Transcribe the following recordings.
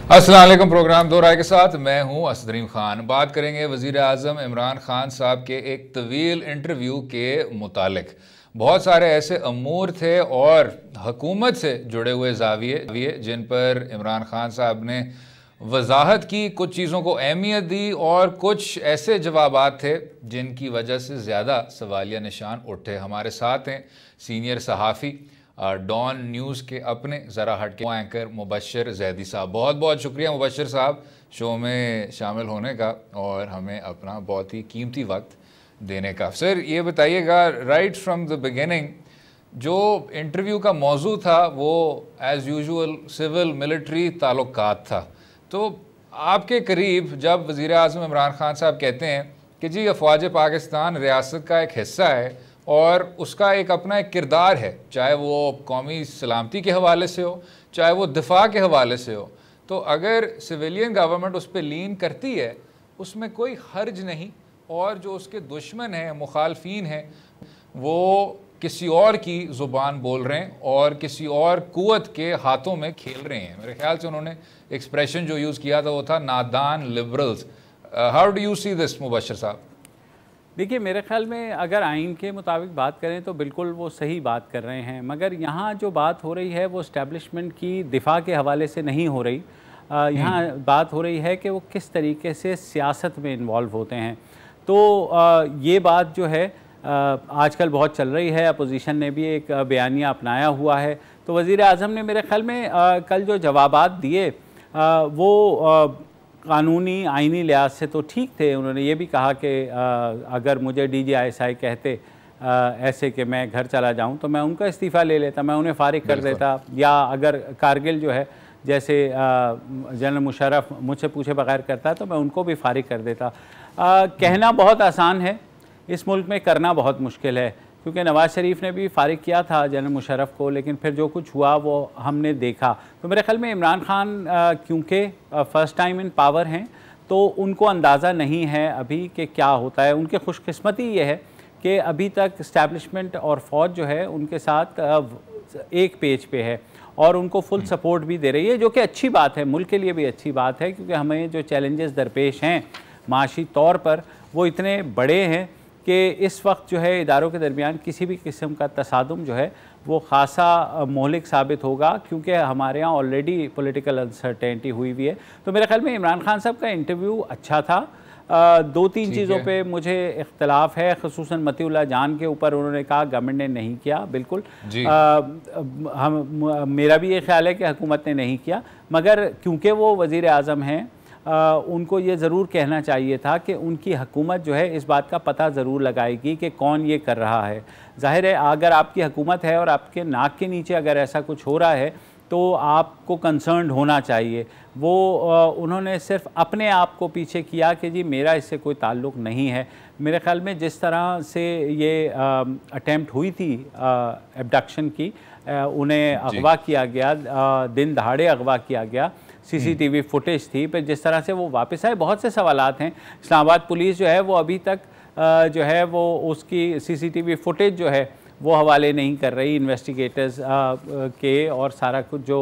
अस्सलाम वालेकुम। प्रोग्राम दो राय के साथ मैं हूं असदरीम खान। बात करेंगे वज़ीर आज़म इमरान खान साहब के एक तवील इंटरव्यू के मुतालिक। बहुत सारे ऐसे अमूर थे और हुकूमत से जुड़े हुए ज़ाविये जिन पर इमरान खान साहब ने वजाहत की, कुछ चीज़ों को अहमियत दी और कुछ ऐसे जवाबात थे जिनकी वजह से ज़्यादा सवालिया निशान उठे। हमारे साथ हैं सीनियर सहाफ़ी डॉन न्यूज़ के अपने ज़रा हट के एंकर मुबशर जैदी साहब। बहुत बहुत शुक्रिया मुबशर साहब शो में शामिल होने का और हमें अपना बहुत ही कीमती वक्त देने का। सर ये बताइएगा, राइट फ्रॉम द बिगिनिंग जो इंटरव्यू का मौजू था वो एज़ यूजुअल सिविल मिलिट्री ताल्लुकात था। तो आपके करीब जब वज़ीर आज़म इमरान खान साहब कहते हैं कि जी अफवाज पाकिस्तान रियासत का एक हिस्सा है और उसका एक अपना एक किरदार है, चाहे वो कौमी सलामती के हवाले से हो, चाहे वो दिफा के हवाले से हो, तो अगर सिविलियन गवर्नमेंट उस पर लीन करती है उसमें कोई हर्ज नहीं। और जो उसके दुश्मन हैं, मुखालफीन हैं, वो किसी और की ज़ुबान बोल रहे हैं और किसी और कुव्वत के हाथों में खेल रहे हैं। मेरे ख्याल से उन्होंने एक्सप्रेशन जो यूज़ किया था वो था नादान liberals. How do you see this Mubashar साहब? देखिए, मेरे ख्याल में अगर आइन के मुताबिक बात करें तो बिल्कुल वो सही बात कर रहे हैं, मगर यहाँ जो बात हो रही है वो इस्टेब्लिशमेंट की दिफा के हवाले से नहीं हो रही। यहाँ बात हो रही है कि वो किस तरीके से सियासत में इन्वॉल्व होते हैं। तो ये बात जो है आजकल बहुत चल रही है। अपोजिशन ने भी एक बयानिया अपनाया हुआ है। तो वज़ीर आज़म ने मेरे ख्याल में कल जो जवाबात दिए वो कानूनी आइनी लिहाज से तो ठीक थे। उन्होंने ये भी कहा कि अगर मुझे DGISI कहते ऐसे कि मैं घर चला जाऊं तो मैं उनका इस्तीफ़ा ले लेता, मैं उन्हें फ़ारिग कर देता। या अगर कारगिल जो है जैसे जनरल मुशर्रफ मुझसे पूछे बगैर करता है तो मैं उनको भी फ़ारिग कर देता। कहना बहुत आसान है, इस मुल्क में करना बहुत मुश्किल है, क्योंकि नवाज़ शरीफ ने भी फ़ारिग किया था जनरल मुशर्रफ को, लेकिन फिर जो कुछ हुआ वो हमने देखा। तो मेरे ख्याल में इमरान खान क्योंकि फ़र्स्ट टाइम इन पावर हैं तो उनको अंदाज़ा नहीं है अभी कि क्या होता है। उनकी खुशकिस्मती ये है कि अभी तक इस्टेब्लिशमेंट और फ़ौज जो है उनके साथ एक पेज पे है और उनको फुल सपोर्ट भी दे रही है, जो कि अच्छी बात है, मुल्क के लिए भी अच्छी बात है, क्योंकि हमें जो चैलेंजेस दरपेश हैं माशी तौर पर वो इतने बड़े हैं कि इस वक्त जो है इदारों के दरमियान किसी भी किस्म का तसादुम जो है वो ख़ासा मोहलिक साबित होगा, क्योंकि हमारे यहाँ ऑलरेडी पॉलिटिकल अनसर्टेनिटी हुई हुई है। तो मेरे ख्याल में इमरान खान साहब का इंटरव्यू अच्छा था। दो तीन चीज़ों पे मुझे इख्तलाफ है, ख़ुसूसन मतीउल्लाह जान के ऊपर उन्होंने कहा गवर्नमेंट ने नहीं किया। बिल्कुल मेरा भी ये ख्याल है कि हुकूमत ने नहीं किया, मगर क्योंकि वो वज़ीर आज़म हैं उनको ये ज़रूर कहना चाहिए था कि उनकी हुकूमत जो है इस बात का पता ज़रूर लगाएगी कि कौन ये कर रहा है। ज़ाहिर है अगर आपकी हुकूमत है और आपके नाक के नीचे अगर ऐसा कुछ हो रहा है तो आपको कंसर्न्ड होना चाहिए। वो उन्होंने सिर्फ अपने आप को पीछे किया कि जी मेरा इससे कोई ताल्लुक़ नहीं है। मेरे ख़्याल में जिस तरह से ये अटेम्प्ट हुई थी एब्डक्शन की, उन्हें अगवा किया गया, दिन दहाड़े अगवा किया गया, CCTV फुटेज थी, पर जिस तरह से वो वापस आए बहुत से सवालात हैं। इस्लामाबाद पुलिस जो है वो अभी तक जो है वो उसकी CCTV फुटेज जो है वो हवाले नहीं कर रही इन्वेस्टिगेटर्स के, और सारा कुछ जो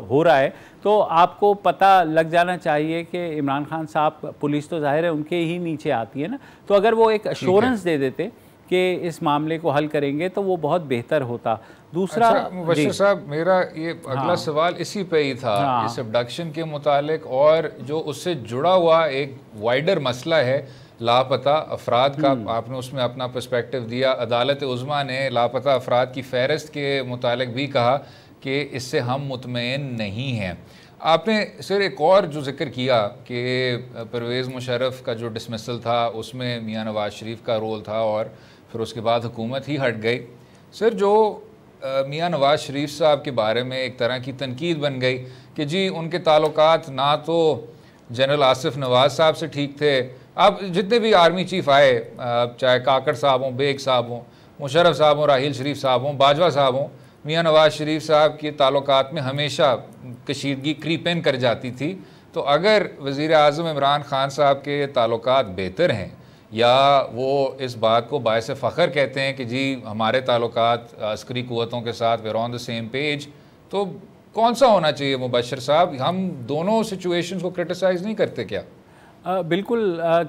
हो रहा है तो आपको पता लग जाना चाहिए कि इमरान खान साहब, पुलिस तो ज़ाहिर है उनके ही नीचे आती है ना, तो अगर वो एक अश्योरेंस दे देते कि इस मामले को हल करेंगे तो वो बहुत बेहतर होता। दूसरा मुबशर साहब, मेरा ये अगला सवाल इसी पे ही था, इस अबडक्शन के मुतालिक, और जो उससे जुड़ा हुआ एक वाइडर मसला है लापता अफराद का। आपने उसमें अपना पर्सपेक्टिव दिया। अदालत उज़्मा ने लापता अफराद की फ़हरिस्त के मुतालिक भी कहा कि इससे हम मुतमईन नहीं हैं। आपने सिर्फ एक और जो जिक्र किया कि परवेज़ मुशर्रफ का जो डिसमिसल था उसमें मियाँ नवाज़ शरीफ का रोल था और फिर उसके बाद हुकूमत ही हट गई। सर जो मियाँ नवाज़ शरीफ साहब के बारे में एक तरह की तनकीद बन गई कि जी उनके ताल्लुकात ना तो जनरल आसिफ नवाज़ साहब से ठीक थे। अब जितने भी आर्मी चीफ़ आए, चाहे काकड़ साहब हों, बेग साहब हों, मुशर्रफ साहब हों, राहील शरीफ साहब हों, बाजवा साहब हों, मियाँ नवाज़ शरीफ साहब के ताल्लुकात में हमेशा कशीदगी क्रीप इन कर जाती थी। तो अगर वज़ीर आज़म इमरान खान साहब के ताल्लुकात बेहतर हैं या वो इस बात को बायस फ़ख्र कहते हैं कि जी हमारे ताल्लुकात अस्करी क़ुव्वतों के साथ were on the same page, तो कौन सा होना चाहिए मुबशर साहब? हम दोनों सिचुएशंस को क्रिटिसाइज नहीं करते क्या? बिल्कुल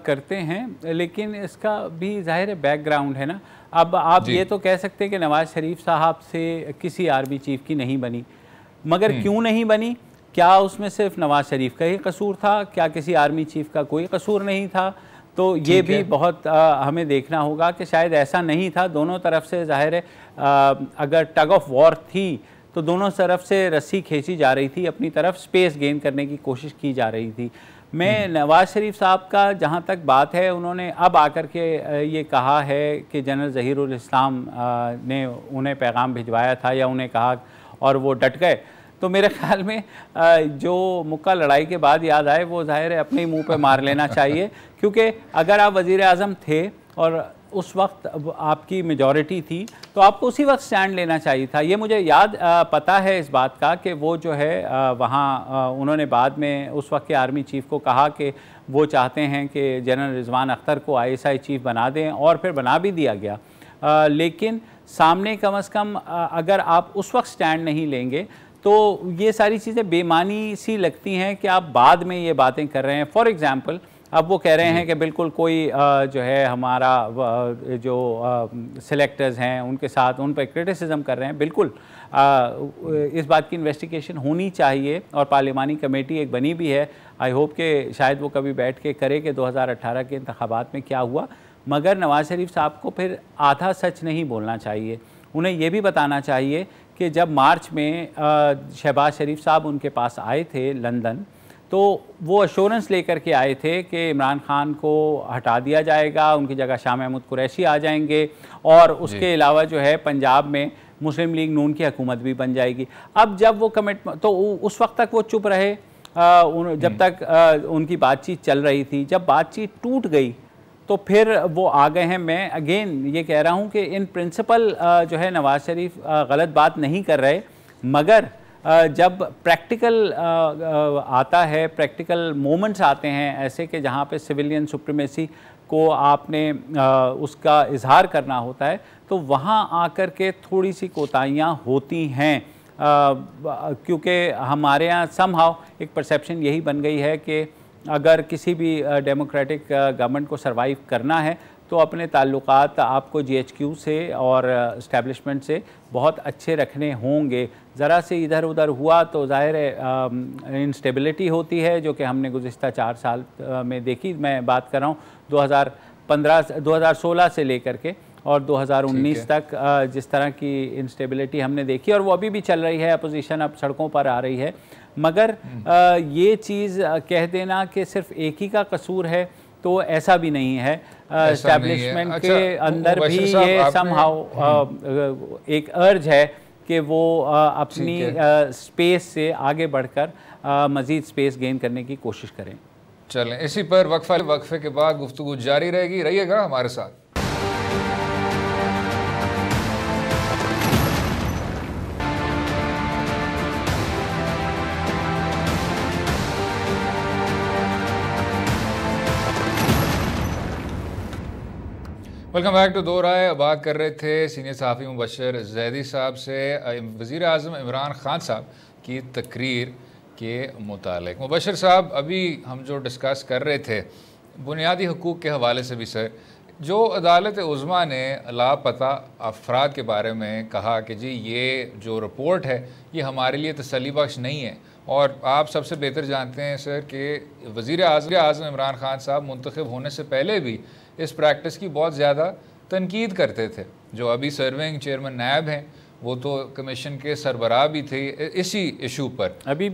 करते हैं, लेकिन इसका भी ज़ाहिर है बैकग्राउंड है ना। अब आप ये तो कह सकते हैं कि नवाज़ शरीफ साहब से किसी आर्मी चीफ की नहीं बनी, मगर क्यों नहीं बनी? क्या उसमें सिर्फ नवाज़ शरीफ का ही कसूर था? क्या किसी आर्मी चीफ का कोई कसूर नहीं था? तो ये भी बहुत हमें देखना होगा कि शायद ऐसा नहीं था। दोनों तरफ से ज़ाहिर है अगर टग ऑफ वॉर थी तो दोनों तरफ से रस्सी खींची जा रही थी, अपनी तरफ स्पेस गेन करने की कोशिश की जा रही थी। मैं नवाज़ शरीफ साहब का जहाँ तक बात है, उन्होंने अब आकर के ये कहा है कि जनरल ज़हीरुल इस्लाम ने उन्हें पैगाम भिजवाया था या उन्हें कहा और वो डट गए, तो मेरे ख्याल में जो मुक्का लड़ाई के बाद याद आए वो ज़ाहिर है अपने ही मुंह पे मार लेना चाहिए, क्योंकि अगर आप वज़ीर आज़म थे और उस वक्त आपकी मेजॉरिटी थी तो आपको उसी वक्त स्टैंड लेना चाहिए था। ये मुझे याद पता है इस बात का कि वो जो है वहाँ उन्होंने बाद में उस वक्त के आर्मी चीफ को कहा कि वो चाहते हैं कि जनरल रिजवान अख्तर को ISI चीफ बना दें, और फिर बना भी दिया गया। लेकिन सामने कम से कम अगर आप उस वक्त स्टैंड नहीं लेंगे तो ये सारी चीज़ें बेमानी सी लगती हैं कि आप बाद में ये बातें कर रहे हैं। फॉर एग्ज़ाम्पल अब वो कह रहे हैं कि बिल्कुल कोई जो है हमारा जो सिलेक्टर्स हैं उनके साथ उन पर क्रिटिसिज्म कर रहे हैं। बिल्कुल इस बात की इन्वेस्टिगेशन होनी चाहिए और पार्लिमानी कमेटी एक बनी भी है। आई होप कि शायद वो कभी बैठ के करे कि 2018 के इंतखाबात में क्या हुआ। मगर नवाज़ शरीफ साहब को फिर आधा सच नहीं बोलना चाहिए। उन्हें ये भी बताना चाहिए कि जब मार्च में शहबाज शरीफ साहब उनके पास आए थे लंदन, तो वो अश्योरेंस लेकर के आए थे कि इमरान खान को हटा दिया जाएगा, उनकी जगह शाह महमूद कुरैशी आ जाएंगे, और उसके अलावा जो है पंजाब में मुस्लिम लीग नून की हुकूमत भी बन जाएगी। अब जब वो कमिटमेंट, तो उस वक्त तक वो चुप रहे जब तक उनकी बातचीत चल रही थी। जब बातचीत टूट गई तो फिर वो आ गए हैं। मैं अगेन ये कह रहा हूँ कि इन प्रिंसिपल जो है नवाज़ शरीफ गलत बात नहीं कर रहे, मगर जब प्रैक्टिकल आता है, प्रैक्टिकल मोमेंट्स आते हैं ऐसे कि जहाँ पे सिविलियन सुप्रीमेसी को आपने उसका इजहार करना होता है, तो वहाँ आकर के थोड़ी सी कोताहियाँ होती हैं। क्योंकि हमारे यहाँ समहाउ एक परसेप्शन यही बन गई है कि अगर किसी भी डेमोक्रेटिक गवर्नमेंट को सर्वाइव करना है तो अपने ताल्लुकात आपको GHQ से और इस्टेब्लिशमेंट से बहुत अच्छे रखने होंगे। ज़रा से इधर उधर हुआ तो ज़ाहिर है इंस्टेबिलिटी होती है, जो कि हमने गुज़िश्ता 4 साल में देखी। मैं बात कर रहा हूँ 2016 से लेकर के और 2019 तक जिस तरह की इंस्टेबिलिटी हमने देखी, और वो अभी भी चल रही है। अपोजिशन अब सड़कों पर आ रही है, मगर ये चीज़ कह देना कि सिर्फ एक ही का कसूर है तो ऐसा भी नहीं है। एस्टैब्लिशमेंट के अंदर भी ये समहाउ एक अर्ज है कि वो अपनी स्पेस से आगे बढ़कर मज़ीद स्पेस गेन करने की कोशिश करें। चलें, इसी पर वक्फे के बाद गुफ्तगू जारी रहेगी, रहिएगा हमारे साथ। वेलकम बैक टू दो राय। बात कर रहे थे सीनियर सहाफ़ी मुबशर जैदी साहब से वज़ीर आज़म इमरान खान साहब की तकरीर के मुतालिक। मुबशर साहब, अभी हम जो डिस्कस कर रहे थे बुनियादी हकूक़ के हवाले से भी सर, जो अदालत उज़्मा ने लापता अफराद के बारे में कहा कि जी ये जो रिपोर्ट है ये हमारे लिए तसल्ली बख्श नहीं है, और आप सबसे बेहतर जानते हैं सर कि वज़ीर आज़म इमरान खान साहब मुंतखब होने से पहले भी इस प्रैक्टिस की बहुत ज़्यादा तनकीद करते थे। जो अभी सर्विंग चेयरमैन नायब हैं वो तो कमीशन के सरबराह भी थे इसी इशू पर, अभी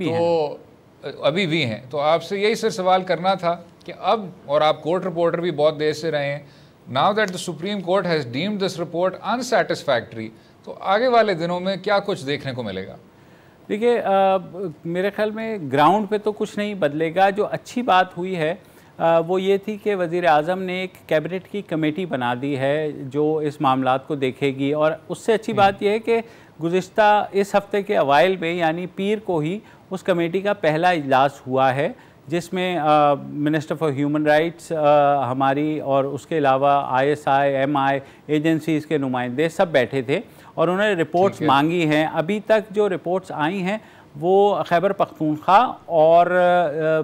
भी हैं। तो आपसे यही सर सवाल करना था कि अब, और आप कोर्ट रिपोर्टर भी बहुत देर से रहे हैं, now that the Supreme Court has deemed this report unsatisfactory, तो आगे वाले दिनों में क्या कुछ देखने को मिलेगा? देखिए, मेरे ख्याल में ग्राउंड पे तो कुछ नहीं बदलेगा। जो अच्छी बात हुई है वो ये थी कि वज़ीर आज़म ने एक कैबिनेट की कमेटी बना दी है जो इस मामलात को देखेगी, और उससे अच्छी बात यह है कि गुज़िश्ता इस हफ़्ते के अवाइल में यानी पीर को ही उस कमेटी का पहला इजलास हुआ है, जिसमें मिनिस्टर फॉर ह्यूमन राइट्स हमारी और उसके अलावा ISI MI एजेंसीज़ के नुमाइंदे सब बैठे थे और उन्होंने रिपोर्ट्स मांगी हैं। अभी तक जो रिपोर्ट्स आई हैं वो खैबर पख्तूनख्वा और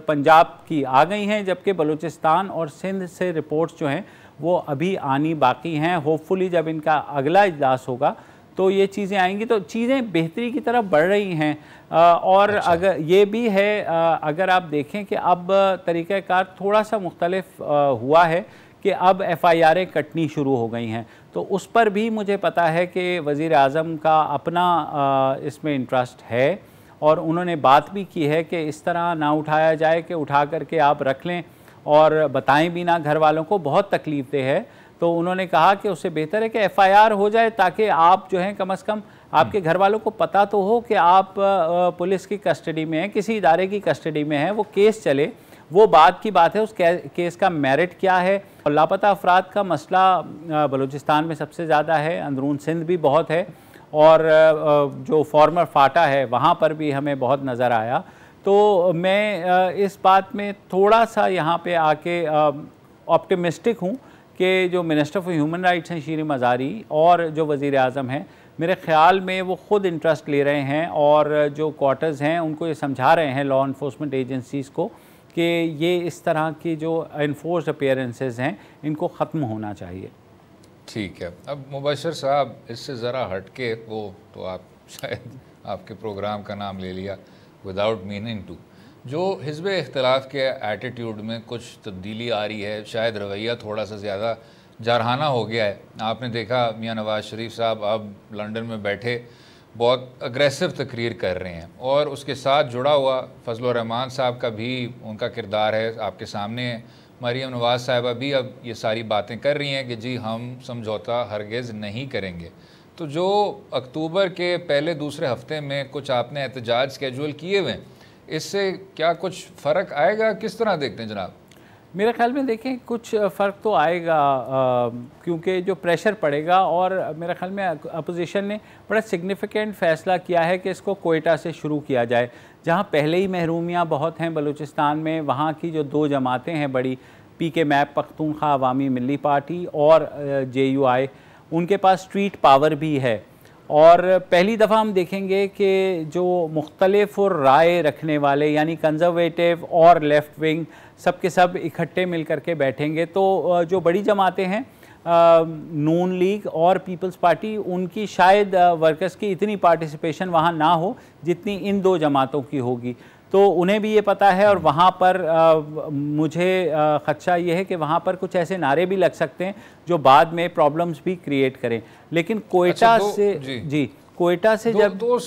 पंजाब की आ गई हैं, जबकि बलूचिस्तान और सिंध से रिपोर्ट्स जो हैं वो अभी आनी बाकी हैं। होपफुली जब इनका अगला इजलास होगा तो ये चीज़ें आएंगी, तो चीज़ें बेहतरी की तरफ बढ़ रही हैं। और अगर ये भी है, अगर आप देखें कि अब तरीक़ाकार थोड़ा सा मुख्तलिफ हुआ है कि अब FIR'ें कटनी शुरू हो गई हैं, तो उस पर भी मुझे पता है कि वज़ीर आज़म का अपना इसमें इंटरेस्ट है और उन्होंने बात भी की है कि इस तरह ना उठाया जाए कि उठा करके आप रख लें और बताएं भी ना घर वालों को, बहुत तकलीफ दे है। तो उन्होंने कहा कि उससे बेहतर है कि FIR हो जाए ताकि आप जो हैं कम से कम आपके घर वालों को पता तो हो कि आप पुलिस की कस्टडी में हैं, किसी इदारे की कस्टडी में हैं, वो केस चले, वो बात की बात है, उस केस का मेरिट क्या है। और लापता अफराद का मसला बलूचिस्तान में सबसे ज़्यादा है, अंदरून सिंध भी बहुत है और जो फॉर्मर फाटा है वहाँ पर भी हमें बहुत नज़र आया। तो मैं इस बात में थोड़ा सा यहाँ पे आके ऑप्टिमिस्टिक हूँ कि जो मिनिस्टर फॉर ह्यूमन राइट्स हैं शीरी मज़ारी और जो वज़ीर आज़म हैं, मेरे ख़्याल में वो ख़ुद इंटरेस्ट ले रहे हैं और जो क्वार्टर्स हैं उनको ये समझा रहे हैं लॉ इन्फोर्समेंट एजेंसीज़ को कि ये इस तरह की जो इन्फोर्स्ड अपीयरेंसेस हैं इनको ख़त्म होना चाहिए। ठीक है, अब मुबशर साहब इससे ज़रा हट के, वो तो आप शायद आपके प्रोग्राम का नाम ले लिया विदाउट मीनिंग टू, जो हिज़्ब इख्तिलाफ के एटीट्यूड में कुछ तब्दीली आ रही है, शायद रवैया थोड़ा सा ज़्यादा जारहाना हो गया है। आपने देखा मियां नवाज़ शरीफ साहब अब लंदन में बैठे बहुत अग्रेसिव तकरीर कर रहे हैं और उसके साथ जुड़ा हुआ फजल रहमान साहब का भी उनका किरदार है आपके सामने है। मरीम नवाज़ साहिबा भी अब ये सारी बातें कर रही हैं कि जी हम समझौता हरगिज़ नहीं करेंगे। तो जो अक्टूबर के पहले दूसरे हफ्ते में कुछ आपने एहतजाज स्केजूल किए हुए, इससे क्या कुछ फ़र्क आएगा, किस तरह देखते हैं जनाब? मेरे ख्याल में देखें कुछ फ़र्क तो आएगा क्योंकि जो प्रेशर पड़ेगा, और मेरे ख्याल में अपोजिशन ने बड़ा सिग्निफिकेंट फ़ैसला किया है कि इसको कोयटा से शुरू किया जाए, जहां पहले ही महरूमियाँ बहुत हैं बलूचिस्तान में। वहाँ की जो दो जमातें हैं बड़ी, PKMAP पख्तूनख्वा अवामी मिली पार्टी और JUI, उनके पास स्ट्रीट पावर भी है। और पहली दफ़ा हम देखेंगे कि जो मुख्तलिफ राय रखने वाले यानी कंजर्वेटिव और लेफ़्ट विंग सब के सब इकट्ठे मिल कर के बैठेंगे। तो जो बड़ी जमातें हैं नून लीग और पीपल्स पार्टी, उनकी शायद वर्कर्स की इतनी पार्टिसिपेशन वहाँ ना हो जितनी इन दो जमातों की होगी। तो उन्हें भी ये पता है और वहाँ पर मुझे ख़दशा ये है कि वहाँ पर कुछ ऐसे नारे भी लग सकते हैं जो बाद में प्रॉब्लम्स भी क्रिएट करें। लेकिन कोयटा से जी कोयटा से जब दो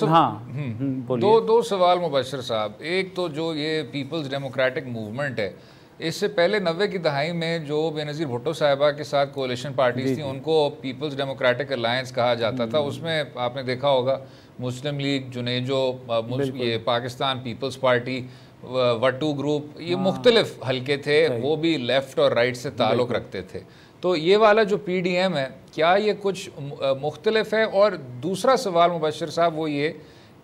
सवाल मुबशर साहब। एक तो जो ये पीपल्स डेमोक्रेटिक मूवमेंट है, इससे पहले 90 की दहाई में जो बेनज़ीर भुट्टो साहिबा के साथ कोalition पार्टीज थी उनको पीपल्स डेमोक्रेटिक अलायंस कहा जाता था। उसमें आपने देखा होगा मुस्लिम लीग, जुनेजो, ये पाकिस्तान पीपल्स पार्टी, वट्टू ग्रुप, ये मुख्तलिफ हल्के थे, वो भी लेफ़्ट और राइट से ताल्लुक़ रखते थे। तो ये वाला जो PDM है, क्या ये कुछ मुख्तलिफ है? और दूसरा सवाल मुबशर साहब वो ये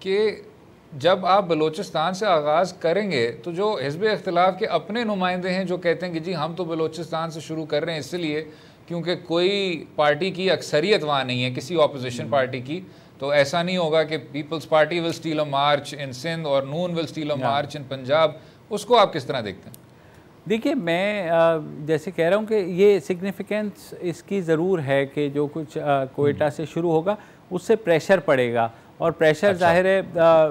कि जब आप बलूचिस्तान से आगाज़ करेंगे तो जो हिज़्ब इख्तिलाफ के अपने नुमाइंदे हैं जो कहते हैं कि जी हम तो बलूचिस्तान से शुरू कर रहे हैं इसलिए क्योंकि कोई पार्टी की अक्सरियत वहाँ नहीं है, किसी ऑपोजिशन पार्टी की, तो ऐसा नहीं होगा कि पीपल्स पार्टी विल स्टील अ मार्च इन सिंध और नून विल स्टील अ मार्च इन पंजाब। उसको आप किस तरह देखते हैं? देखिए, मैं जैसे कह रहा हूँ कि ये सिग्निफिकेंस इसकी ज़रूर है कि जो कुछ कोयटा से शुरू होगा उससे प्रेशर पड़ेगा, और प्रेशर जाहिर है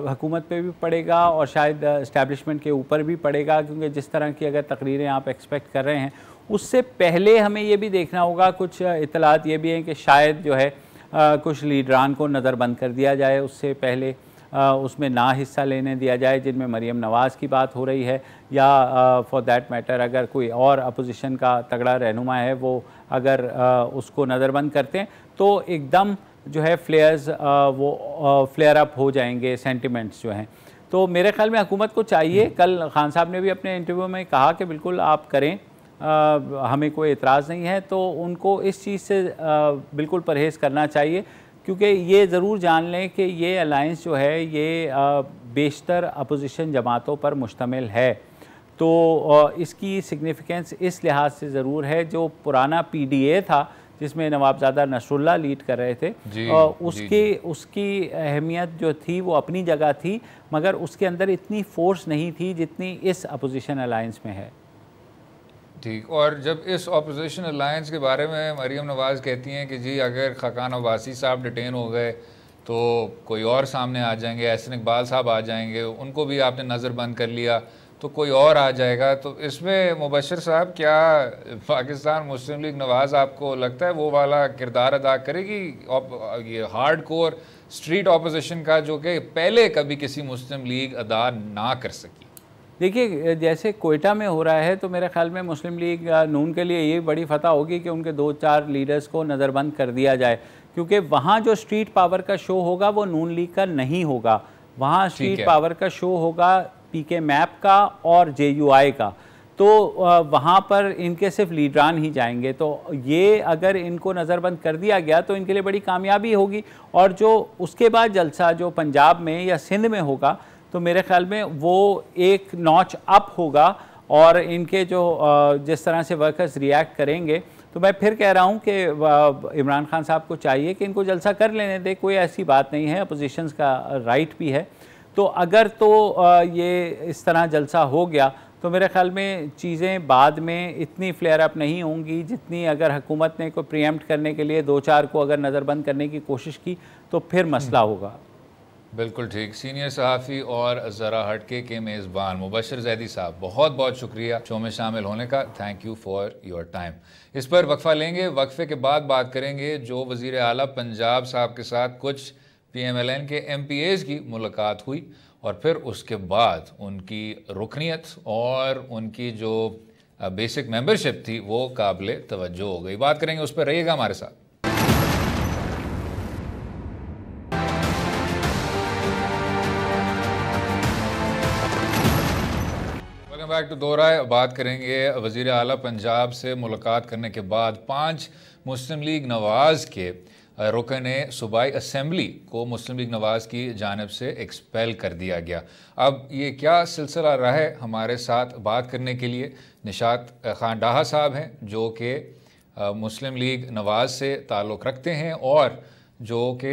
हुकूमत पे भी पड़ेगा और शायद इस्टेब्लिशमेंट के ऊपर भी पड़ेगा, क्योंकि जिस तरह की अगर तकरीरें आप एक्सपेक्ट कर रहे हैं उससे पहले हमें ये भी देखना होगा। कुछ इतलात ये भी हैं कि शायद जो है कुछ लीडरान को नज़रबंद कर दिया जाए, उससे पहले उसमें ना हिस्सा लेने दिया जाए, जिनमें मरीम नवाज़ की बात हो रही है, या फॉर दैट मैटर अगर कोई और अपोजिशन का तगड़ा रहनुमा है वो अगर उसको नज़रबंद करते हैं तो एकदम जो है फ्लेयर्स वो फ्लेयर अप हो जाएंगे सेंटिमेंट्स जो हैं। तो मेरे ख्याल में हुकूमत को चाहिए, कल खान साहब ने भी अपने इंटरव्यू में कहा कि बिल्कुल आप करें, हमें कोई एतराज़ नहीं है, तो उनको इस चीज़ से बिल्कुल परहेज़ करना चाहिए, क्योंकि ये ज़रूर जान लें कि ये अलायंस जो है ये बेशतर अपोजिशन जमातों पर मुश्तमिल है। तो इसकी सिग्निफिकेंस इस लिहाज से ज़रूर है, जो पुराना PDA था जिसमें नवाबजादा नसरुल्लाह लीड कर रहे थे, उसकी अहमियत जो थी वो अपनी जगह थी, मगर उसके अंदर इतनी फोर्स नहीं थी जितनी इस अपोजिशन अलायंस में है। ठीक, और जब इस अपोजिशन अलायंस के बारे में मरीम नवाज़ कहती हैं कि जी अगर खाकान अब्बासी साहब डिटेन हो गए तो कोई और सामने आ जाएंगे, एहसन इकबाल साहब आ जाएंगे, उनको भी आपने नज़रबंद कर लिया तो कोई और आ जाएगा, तो इसमें मुबशर साहब क्या पाकिस्तान मुस्लिम लीग नवाज़ आपको लगता है वो वाला किरदार अदा करेगी, ये हार्ड कोर स्ट्रीट अपोजिशन का, जो कि पहले कभी किसी मुस्लिम लीग अदा ना कर सकी? देखिए, जैसे कोयटा में हो रहा है तो मेरे ख्याल में मुस्लिम लीग नून के लिए ये बड़ी फतह होगी कि उनके 2-4 लीडर्स को नज़रबंद कर दिया जाए, क्योंकि वहाँ जो स्ट्रीट पावर का शो होगा वो नून लीग का नहीं होगा। वहाँ स्ट्रीट पावर का शो होगा पीके मैप का और JUI का, तो वहाँ पर इनके सिर्फ लीडरान ही जाएंगे। तो ये अगर इनको नज़रबंद कर दिया गया तो इनके लिए बड़ी कामयाबी होगी। और जो उसके बाद जलसा जो पंजाब में या सिंध में होगा तो मेरे ख्याल में वो एक नॉच अप होगा, और इनके जो जिस तरह से वर्कर्स रिएक्ट करेंगे, तो मैं फिर कह रहा हूँ कि इमरान खान साहब को चाहिए कि इनको जलसा कर लेने दे, कोई ऐसी बात नहीं है, अपोजिशंस का राइट भी है। तो अगर तो ये इस तरह जलसा हो गया तो मेरे ख्याल में चीज़ें बाद में इतनी फ्लेयर अप नहीं होंगी जितनी अगर हुकूमत ने को प्रीएम्प्ट करने के लिए 2-4 को अगर नज़रबंद करने की कोशिश की तो फिर मसला होगा। बिल्कुल ठीक। सीनियर सहाफ़ी और ज़रा हटके के मेज़बान मुबशर ज़ैदी साहब, बहुत बहुत शुक्रिया शो में शामिल होने का। Thank you for your time. इस पर वक्फ़ा लेंगे, वक्फ़े के बाद बात करेंगे जो वज़ीर आला पंजाब साहब के साथ कुछ PMLN के MPAs की मुलाकात हुई, और फिर उसके बाद उनकी रुकनीत और उनकी जो बेसिक मेंबरशिप थी वो काबिल तवज्जो हो गई। बात करेंगे उस पर, रहिएगा हमारे साथ। बैक टू दो राय। बात करेंगे वज़ीर आला पंजाब से मुलाकात करने के बाद 5 मुस्लिम लीग नवाज़ के रुकन सूबाई असम्बली को मुस्लिम लीग नवाज़ की जानिब से एक्सपेल कर दिया गया। अब ये क्या सिलसिला रहा है, हमारे साथ बात करने के लिए निशात खान डाहा साहब हैं जो कि मुस्लिम लीग नवाज़ से ताल्लुक़ रखते हैं और जो कि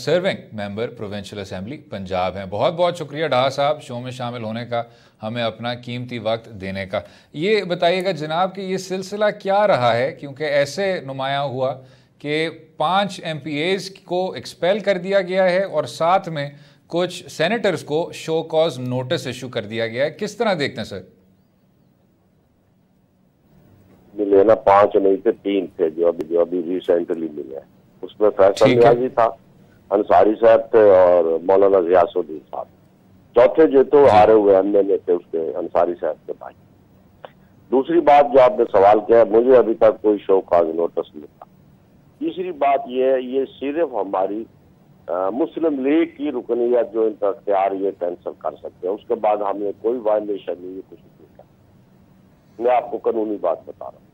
serving member provincial assembly Punjab हैं। बहुत बहुत शुक्रिया डाहा साहब शो में शामिल होने का, हमें अपना कीमती वक्त देने का। ये बताइएगा जनाब कि ये सिलसिला क्या रहा है, क्योंकि ऐसे नुमाया हुआ कि 5 MPAs को एक्सपेल कर दिया गया है और साथ में कुछ सेनेटर्स को शो कॉज नोटिस इशू कर दिया गया है। किस तरह देखते हैं सर? मिले ना 5 नहीं थे, 3 थे जो अभी रिसेंटली मिले। उसमें फैसल नियाजी था, अंसारी साहब थे और मौलाना गियासुद्दीन साहब। चौथे जो तो हारे हुए अन्य में थे उसके अंसारी साहब के भाई। दूसरी बात जो आपने सवाल किया, मुझे अभी तक कोई शो कॉज नोटिस नहीं था। तीसरी बात ये सिर्फ हमारी मुस्लिम लीग की रुकनीत जो इनका अख्तियार ये कैंसिल कर सकते हैं, उसके बाद हमने कोई वायलेशन नहीं, कुछ नहीं किया। मैं आपको कानूनी बात बता रहा हूँ।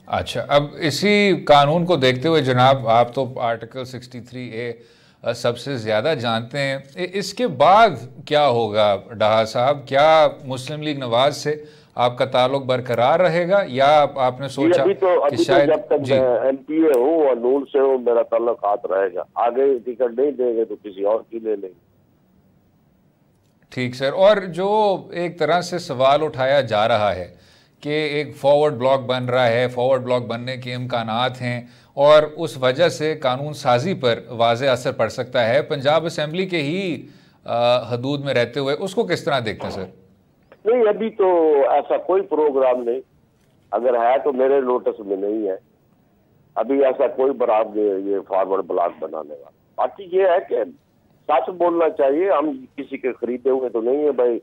अच्छा, अब इसी कानून को देखते हुए जनाब, आप तो आर्टिकल 63A सबसे ज़्यादा जानते हैं, इसके बाद क्या होगा डाहा साहब? क्या मुस्लिम लीग नवाज से आपका ताल्लुक बरकरार रहेगा या आपने सोचा कि शायद जब तक MPA हूँ और नून से हूँ मेरा ताल्लुक हाथ रहेगा, आगे टिकट नहीं देंगे तो किसी और की ले लेंगे। ठीक सर। और जो एक तरह से सवाल उठाया जा रहा है कि एक फॉरवर्ड ब्लॉक बन रहा है, फॉरवर्ड ब्लॉक बनने के इम्कानात हैं और उस वजह से कानून साजी पर वाज़े असर पड़ सकता है पंजाब असम्बली के ही हदूद में रहते हुए, उसको किस तरह देखते हैं सर? नहीं, अभी तो ऐसा कोई प्रोग्राम नहीं, अगर है तो मेरे नोटिस में नहीं है। अभी ऐसा कोई बराबर ये फॉरवर्ड ब्लॉक बनाने वाला। बाकी ये है कि सच बोलना चाहिए, हम किसी के खरीदे हुए तो नहीं है भाई।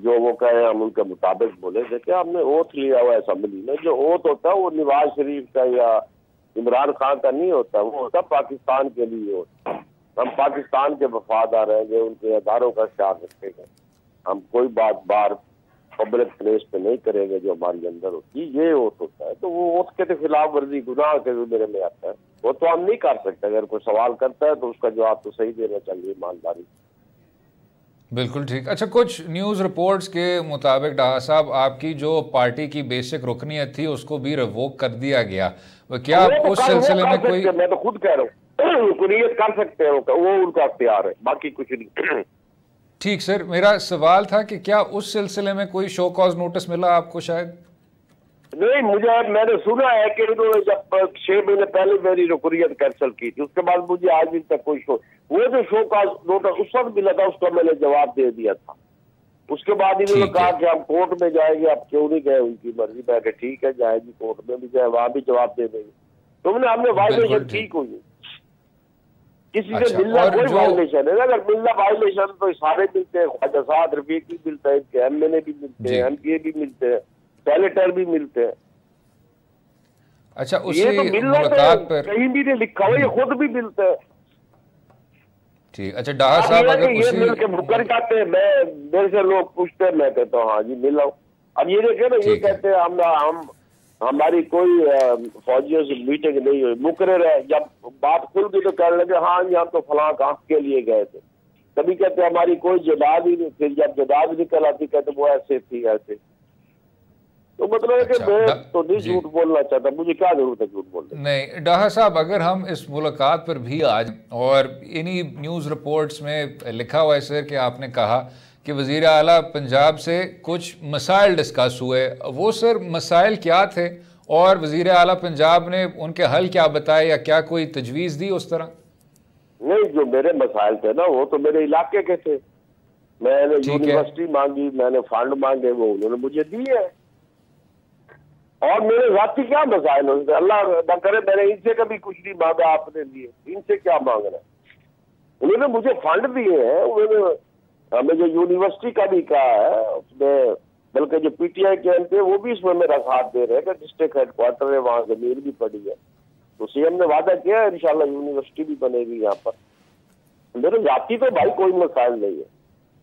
जो वो कहे हम उनके मुताबिक बोले। देखिए, हमने ओथ लिया हुआ असेंबली में, जो ओथ होता है वो नवाज शरीफ का या इमरान खान का नहीं होता, वो होता पाकिस्तान के लिए होता। हम पाकिस्तान के वफादार रहेंगे, उनके अदारों का ख्याल रखेंगे, हम कोई बात बार पब्लिक प्लेस पे नहीं करेंगे जो हमारे अंदर होती, ये ओथ होता है। तो वो ओथ के खिलाफ वर्जी गुनाह के मेरे में आता है, वो तो हम नहीं कर सकते। अगर कोई सवाल करता है तो उसका जवाब तो सही देना चाहिए, ईमानदारी। बिल्कुल ठीक। अच्छा, कुछ न्यूज़ रिपोर्ट्स के मुताबिक डाहा साहब आपकी जो पार्टी की बेसिक रुकनीत थी उसको भी रिवोक कर दिया गया, क्या उस सिलसिले में कोई? मैं तो खुद कह रहा हूँ रुकनीत कर सकते हैं, वो उनका इख्तियार है, बाकी कुछ नहीं। ठीक सर, मेरा सवाल था कि क्या उस सिलसिले में कोई शो कॉज नोटिस मिला आपको? शायद नहीं, मैंने सुना है कि उन्होंने जब 6 महीने पहले मेरी रुकनीत कैंसिल की थी, उसके बाद मुझे आज दिन तक कोई वो जो शो का नोटिस उस वक्त मिला था उसका मैंने जवाब दे दिया था। उसके बाद इन्होंने कहा कि हम कोर्ट में जाएंगे, आप क्यों नहीं गए, उनकी मर्जी। मैं कहा ठीक है जाएगी, कोर्ट में भी जाए, वहां भी जवाब दे देंगे। तो हमने वायलेशन ठीक हुई, किसी से मिलना कोई वायलेशन है ना? अगर मिलना वायलेशन तो सारे मिलते हैं, ख्वाजा साद रफीक भी मिलता है, इनके MNA भी मिलते हैं, MPA भी मिलते हैं, सेनेटर भी मिलते हैं। अच्छा, उसी ये तो मुलाकात पर कहीं भी नहीं लिखा हुआ, ये खुद भी मिलते हैं। ठीक। अच्छा डाहा साहब, अगर ये मिल के मुकर जाते हैं, मेरे से लोग पूछते हैं, मैं कहता हूँ हाँ जी मिला हूँ। अब ये देखे ना, ये कहते हैं हम हमारी कोई फौजियों से मीटिंग नहीं हुई, मुकरे रहे। जब बात खुल गई तो कहने लगे हाँ जी हम तो फलां काम के लिए गए थे। कभी कहते हमारी कोई जदाद ही नहीं, फिर जब जदाद निकल आती कहते वो ऐसे थी ऐसे। तो मतलब है कि मैं तो नहीं झूठ बोलना चाहता, मुझे क्या जरूरत है झूठ बोलने। नहीं डाहा साहब, अगर हम इस मुलाकात पर भी आज, और इन्हीं न्यूज़ रिपोर्ट्स में लिखा हुआ है सर कि आपने कहा कि वज़ीर आला पंजाब से कुछ मसाइल डिस्कस हुए, वो सर मसाइल क्या थे और वज़ीर आला पंजाब ने उनके हल क्या बताए या क्या कोई तजवीज़ दी उस तरह? नहीं, जो मेरे मसाइल थे ना वो तो मेरे इलाके के थे। मैंने यूनिवर्सिटी मांगी, मैंने फंड मांगे, वो उन्होंने मुझे दिए। और मेरे जाती क्या मसाइल होते, अल्लाह न करे मैंने इनसे कभी कुछ नहीं मांगा, आपने दिए, इनसे क्या मांगना। उन्होंने मुझे फंड दिए हैं, उन्होंने हमें जो यूनिवर्सिटी का भी कहा है उसमें, बल्कि जो PTI के थे वो भी इसमें मेरा साथ दे रहे हैं कि डिस्ट्रिक्ट हेडक्वार्टर है, वहाँ जमीन भी पड़ी है, तो CM ने वादा किया है इंशाल्लाह यूनिवर्सिटी भी बनेगी यहाँ पर। मेरे जाती तो भाई कोई मसाइल नहीं है।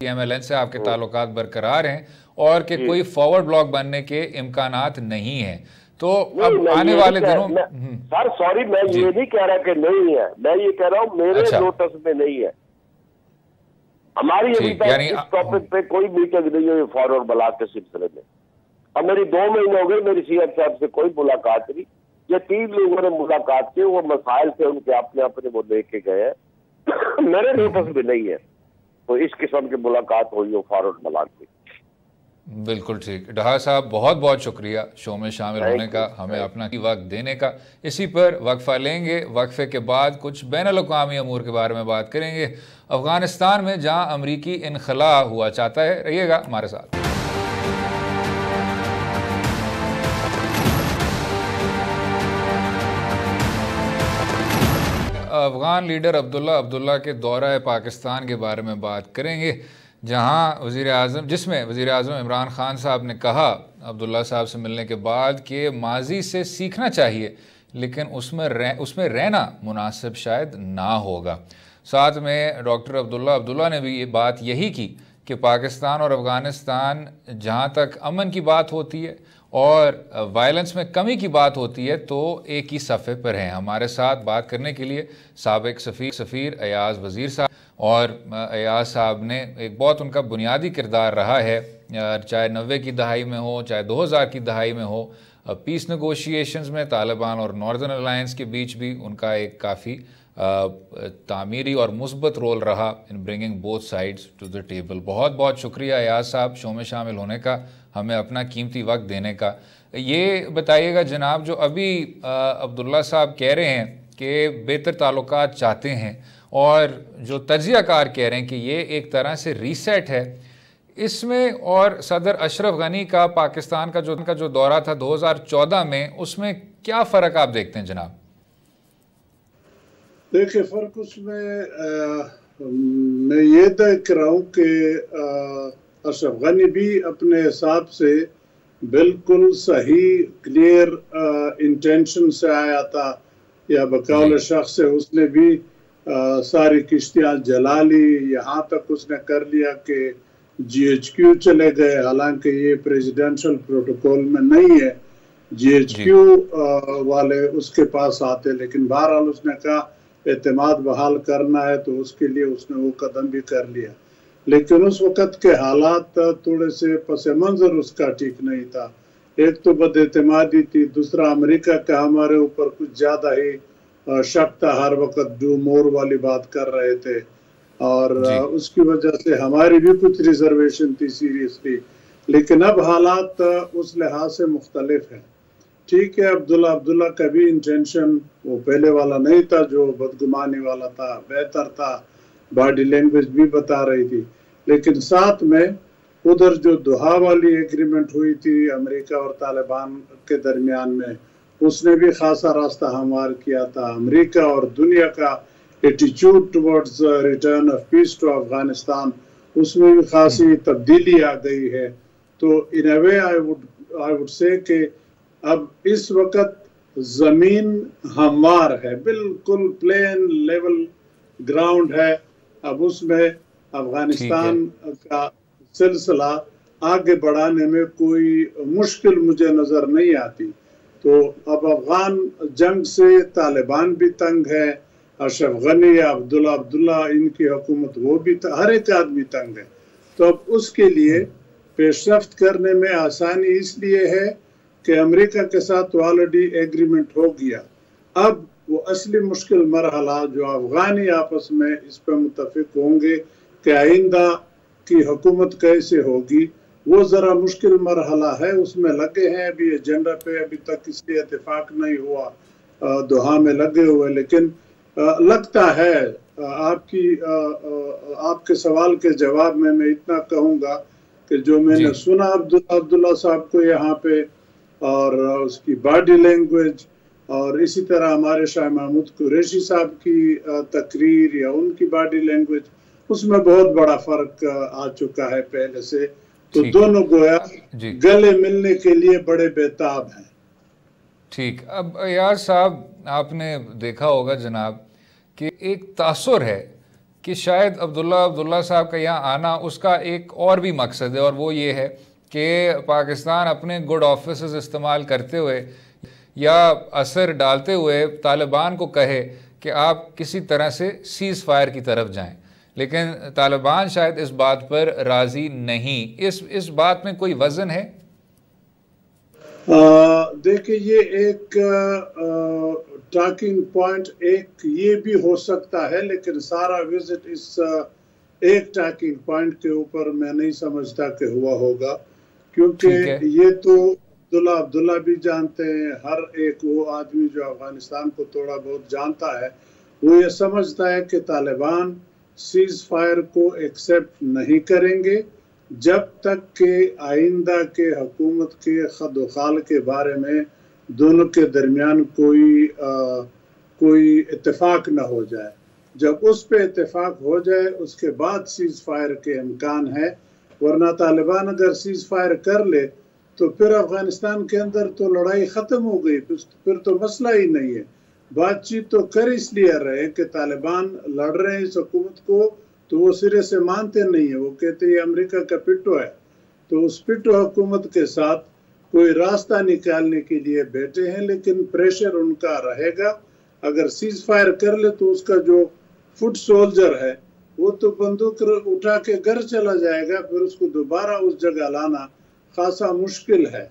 MLN से आपके ताल्लुकात बरकरार हैं और कि कोई फॉरवर्ड ब्लॉक बनने के इम्कानात नहीं है, तो अब आने वाले दिनों सर सॉरी, मैं ये नहीं कह रहा कि नहीं है, मैं ये कह रहा हूँ मेरे नोटिस में नहीं है। हमारी अभी तक इस टॉपिक पे कोई मीटिंग नहीं हुई फॉरवर्ड ब्लॉक के सिलसिले में। अब मेरी 2 महीने हो गए, मेरी CM साहब से कोई मुलाकात नहीं। ये 3 लोगों ने मुलाकात की, वो मसाइल थे उनके अपने अपने वो लेके गए मेरे नोटिस में नहीं है, तो इस किस्म की मुलाकात हुई हो फॉरवर्ड ब्लॉक की। बिल्कुल ठीक। डाहा साहब बहुत बहुत शुक्रिया शो में शामिल होने का, हमें अपना वक्त देने का। इसी पर वक्फा लेंगे, वक्फे के बाद कुछ बैनुल-अक़वामी अमूर के बारे में बात करेंगे, अफगानिस्तान में जहां अमरीकी इनखला हुआ चाहता है। रहिएगा हमारे साथ। अफगान लीडर अब्दुल्ला के दौरा पाकिस्तान के बारे में बात करेंगे, जहां वज़ीर आज़म, जिसमें वज़ीर आज़म इमरान खान साहब ने कहा अब्दुल्ला साहब से मिलने के बाद कि माजी से सीखना चाहिए लेकिन उसमें रहना मुनासिब शायद ना होगा। साथ में डॉक्टर अब्दुल्ला ने भी ये बात यही की कि पाकिस्तान और अफ़गानिस्तान जहाँ तक अमन की बात होती है और वायलेंस में कमी की बात होती है तो एक ही सफ़े पर हैं। हमारे साथ बात करने के लिए साबिक सफ़ीर अयाज़ वज़ीर साहब, और अयाज़ साहब ने एक बहुत उनका बुनियादी किरदार रहा है, चाहे 90 की दहाई में हो चाहे 2000 की दहाई में हो, पीस नेगोशिएशंस में तालिबान और नॉर्दर्न अलायंस के बीच भी उनका एक काफ़ी तामीरी और मुस्बत रोल रहा in bringing both sides to the table. बहुत बहुत शुक्रिया अयाज़ साहब शो में शामिल होने का, हमें अपना कीमती वक्त देने का। ये बताइएगा जनाब, जो अभी अब्दुल्ला साहब कह रहे हैं कि बेहतर ताल्लुकात चाहते हैं और जो तज्ज़ियाकार कह रहे हैं कि ये एक तरह से रीसेट है, इसमें और सदर अशरफ गनी का पाकिस्तान का जो दौरा था 2014 में, उसमें क्या फ़र्क आप देखते हैं जनाब? देखिए फ़र्क उसमें मैं ये देख रहा हूँ कि अशरफ गनी भी अपने हिसाब से बिल्कुल सही क्लियर इंटेंशन से आया था, या बकौल शख्स से उसने भी सारी किश्तियाँ जला ली, यहाँ तक उसने कर लिया कि GHQ चले गए, हालांकि ये प्रेसिडेंशियल प्रोटोकॉल में नहीं है, GHQ वाले उसके पास आते, लेकिन बहरहाल उसने कहा एतमाद बहाल करना है तो उसके लिए उसने वो कदम भी कर लिया। लेकिन उस वक़्त के हालात थोड़े से पस मंज़र उसका ठीक नहीं था। एक तो बदएतमादी थी, दूसरा अमेरिका का हमारे ऊपर कुछ ज़्यादा ही शक था, हर वक़्त डू मोर वाली बात कर रहे थे और उसकी वजह से हमारी भी कुछ रिजर्वेशन थी सीरियसली। लेकिन अब हालात उस लिहाज से मुख्तलिफ है। ठीक है, अब्दुल्ला का भी इंटेंशन वो पहले वाला नहीं था जो बदगुमानी वाला था, बेहतर था, बॉडी लैंग्वेज भी बता रही थी। लेकिन साथ में उधर जो दोहा वाली एग्रीमेंट हुई थी अमेरिका और तालिबान के दरमियान में, उसने भी खासा रास्ता हमवार किया था। अमेरिका और दुनिया का attitude towards return of peace to Afghanistan, उसमें भी खासी तब्दीली आ गई है। तो इन अ वे आई वुड से कि अब इस वक्त जमीन हमवार है, बिल्कुल प्लेन लेवल ग्राउंड है। अब उसमें अफगानिस्तान का सिलसिला आगे बढ़ाने में कोई मुश्किल मुझे नजर नहीं आती। तो अब अफगान जंग से तालिबान भी तंग है, अशरफ गनी या अब्दुल्ला इनकी हुकूमत वो भी, हर एक आदमी तंग है। तो अब उसके लिए पेशरफ्त करने में आसानी इसलिए है कि अमेरिका के साथ तो ऑलरेडी एग्रीमेंट हो गया। अब वो असली मुश्किल मरहला जो अफगानी आपस में इस पर मुत्तफिक होंगे कि आइंदा की हुकूमत कैसे होगी, वो ज़रा मुश्किल मरहला है, उसमें लगे हैं। अभी एजेंडा पे अभी तक इसलिए इत्तेफाक नहीं हुआ, दोहा में लगे हुए। लेकिन लगता है आपके सवाल के जवाब में मैं इतना कहूँगा कि जो मैंने सुना अब्दुल्ला साहब को यहाँ पे और उसकी बॉडी लैंग्वेज और इसी तरह हमारे शाह महमूद कुरैशी साहब की तकरीर या उनकी बॉडी लैंग्वेज, उसमें बहुत बड़ा फर्क आ चुका है पहले से। तो दोनों गोया गले मिलने के लिए बड़े बेताब हैं। ठीक, अब यार साहब आपने देखा होगा जनाब कि एक तासुर है कि शायद अब्दुल्ला साहब का यहाँ आना उसका एक और भी मकसद है, और वो ये है कि पाकिस्तान अपने गुड ऑफिसेस इस्तेमाल करते हुए या असर डालते हुए तालिबान को कहे कि आप किसी तरह से सीज़ फायर की तरफ जाएं। लेकिन तालिबान शायद इस बात पर राज़ी नहीं। इस बात में कोई वज़न है? देखिए, ये एक टॉकिंग पॉइंट एक ये भी हो सकता है, लेकिन सारा विजिट इस एक टॉकिंग पॉइंट के ऊपर मैं नहीं समझता कि हुआ होगा, क्योंकि ये तो अब्दुल्ला भी जानते हैं। हर एक वो आदमी जो अफगानिस्तान को थोड़ा बहुत जानता है, वो ये समझता है कि तालिबान सीज फायर को एक्सेप्ट नहीं करेंगे जब तक के आइंदा के हुकूमत के खदोखाल के बारे में दोनों के दरमियान कोई इत्तेफाक न हो जाए। जब उस पे इत्तेफाक हो जाए उसके बाद सीज फायर के इम्कान है, वरना तालिबान अगर सीज फायर कर ले तो फिर अफगानिस्तान के अंदर तो लड़ाई ख़त्म हो गई, फिर तो मसला ही नहीं है। बातचीत तो कर इसलिए रहे कि तालिबान लड़ रहे हैं इस हुकूमत को, तो वो सिरे से मानते नहीं है। वो कहते हैं अमेरिका का पिट्टो है, तो उस पिट्टो हुकूमत के साथ कोई रास्ता निकालने के लिए बैठे हैं, लेकिन प्रेशर उनका रहेगा। अगर सीज फायर कर ले तो उसका जो फुट सोल्जर है वो तो बंदूक उठा के घर चला जाएगा, फिर उसको दोबारा उस जगह लाना खासा मुश्किल है।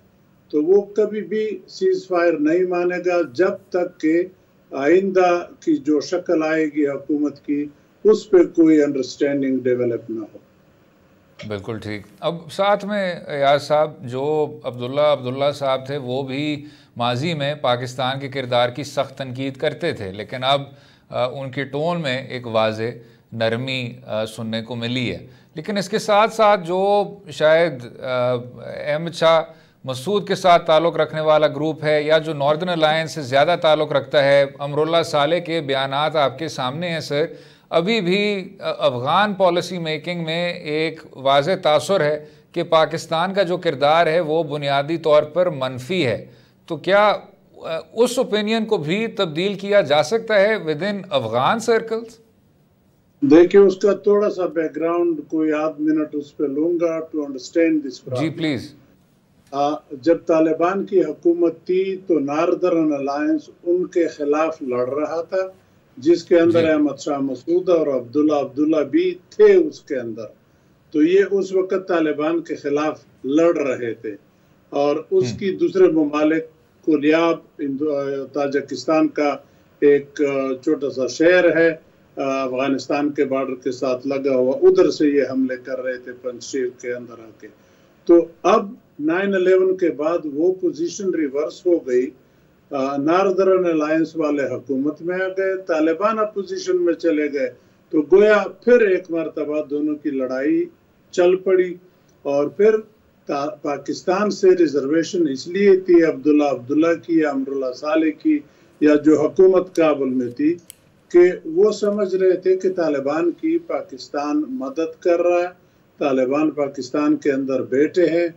तो वो कभी भी सीज फायर नहीं मानेगा जब तक के आइंदा की जो शक्ल आएगी हुकूमत की उस पर कोई अंडरस्टैंडिंग डेवलप ना हो। बिल्कुल ठीक। अब साथ में यार साहब, जो अब्दुल्ला साहब थे वो भी माजी में पाकिस्तान के किरदार की सख्त तनकीद करते थे, लेकिन अब उनकी टोन में एक वाज़े नरमी सुनने को मिली है। लेकिन इसके साथ साथ जो शायद अहमद शाह मसूद के साथ ताल्लुक़ रखने वाला ग्रुप है या जो नॉर्दर्न अलायंस से ज़्यादा ताल्लुक़ रखता है, अमरुल्लाह साले के बयानात आपके सामने हैं सर। अभी भी अफ़गान पॉलिसी मेकिंग में एक वाज़े तासुर है कि पाकिस्तान का जो किरदार है वो बुनियादी तौर पर मनफी है। तो क्या उस ओपिनियन को भी तब्दील किया जा सकता है विद इन अफ़गान सर्कल्स? देखिए, उसका थोड़ा सा बैकग्राउंड कोई आध मिनट उस पर लूंगा टू अंडरस्टैंड दिस प्रॉब्लम। जी प्लीज़। जब तालिबान की हुकूमत थी तो नॉर्दर्न अलायंस उनके खिलाफ लड़ रहा था, जिसके अंदर अहमद शाह मसूद और अब्दुल्ला भी थे उसके अंदर। तो ये उस वक्त तालिबान के खिलाफ लड़ रहे थे और उसकी दूसरे ममालिक कुलियाब ताजिकिस्तान का एक छोटा सा शहर है अफगानिस्तान के बॉर्डर के साथ लगा हुआ, उधर से ये हमले कर रहे थे पंजशीर के अंदर आके। तो अब 9/11 के बाद वो पोजीशन रिवर्स हो गई, नॉर्दर्न अलायंस वाले हुकूमत में आ गए, तालिबान अपोजिशन में चले गए, तो गोया फिर एक मरतबा दोनों की लड़ाई चल पड़ी। और फिर पाकिस्तान से रिजर्वेशन इसलिए थी अब्दुल्ला की या अमरुल्लाह साले की या जो हुकूमत काबुल में थी कि वो समझ रहे थे कि तालिबान की पाकिस्तान मदद कर रहा है, तालिबान पाकिस्तान के अंदर बैठे हैं,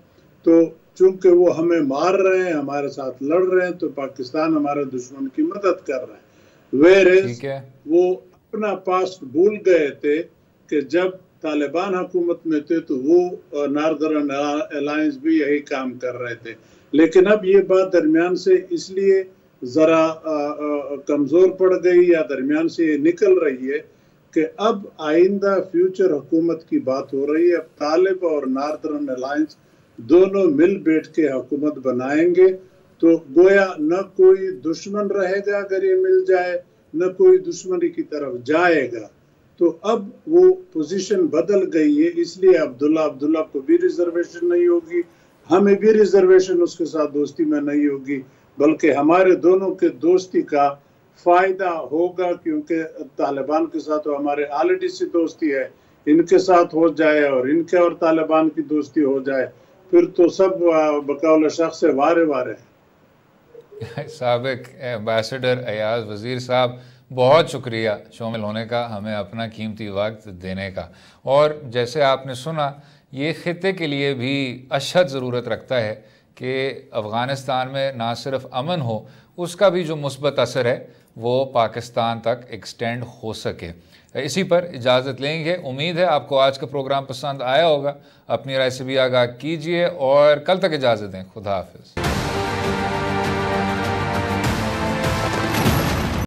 तो चूंकि वो हमें मार रहे हैं, हमारे साथ लड़ रहे हैं, तो पाकिस्तान हमारे दुश्मन की मदद कर रहा है। वेरेज वो अपना पास्ट भूल गए थे कि जब तालिबान हुकूमत में थे तो वो नॉर्दर्न अलायंस भी यही काम कर रहे थे। लेकिन अब ये बात दरमियान से इसलिए ज़रा कमज़ोर पड़ गई या दरमियान से निकल रही है कि अब आइंदा फ्यूचर हुकूमत की बात हो रही है। अब तालिब और नॉर्दर्न अलायंस दोनों मिल बैठ के हुकूमत बनाएंगे, तो गोया न कोई दुश्मन रहेगा अगर ये मिल जाए, न कोई दुश्मनी की तरफ जाएगा। तो अब वो पोजीशन बदल गई है, इसलिए अब्दुल्ला को भी रिजर्वेशन नहीं होगी, हमें भी रिजर्वेशन उसके साथ दोस्ती में नहीं होगी, बल्कि हमारे दोनों के दोस्ती का फायदा होगा, क्योंकि तालिबान के साथ तो हमारे ऑलरेडी से दोस्ती है, इनके साथ हो जाए और इनके और तालिबान की दोस्ती हो जाए, फिर तो सब बकौल शख्स से वारे वारे हैं। साबिक एम्बेसडर अयाज वज़ीर साहब, बहुत शुक्रिया शामिल होने का, हमें अपना कीमती वक्त देने का। और जैसे आपने सुना, ये ख़ित्ते के लिए भी अशद ज़रूरत रखता है कि अफ़गानिस्तान में ना सिर्फ अमन हो, उसका भी जो मुस्बत असर है वो पाकिस्तान तक एक्सटेंड हो सके। इसी पर इजाज़त लेंगे। उम्मीद है आपको आज का प्रोग्राम पसंद आया होगा। अपनी राय से भी आगाह कीजिए और कल तक इजाज़त दें। खुदा हाफ़िज़।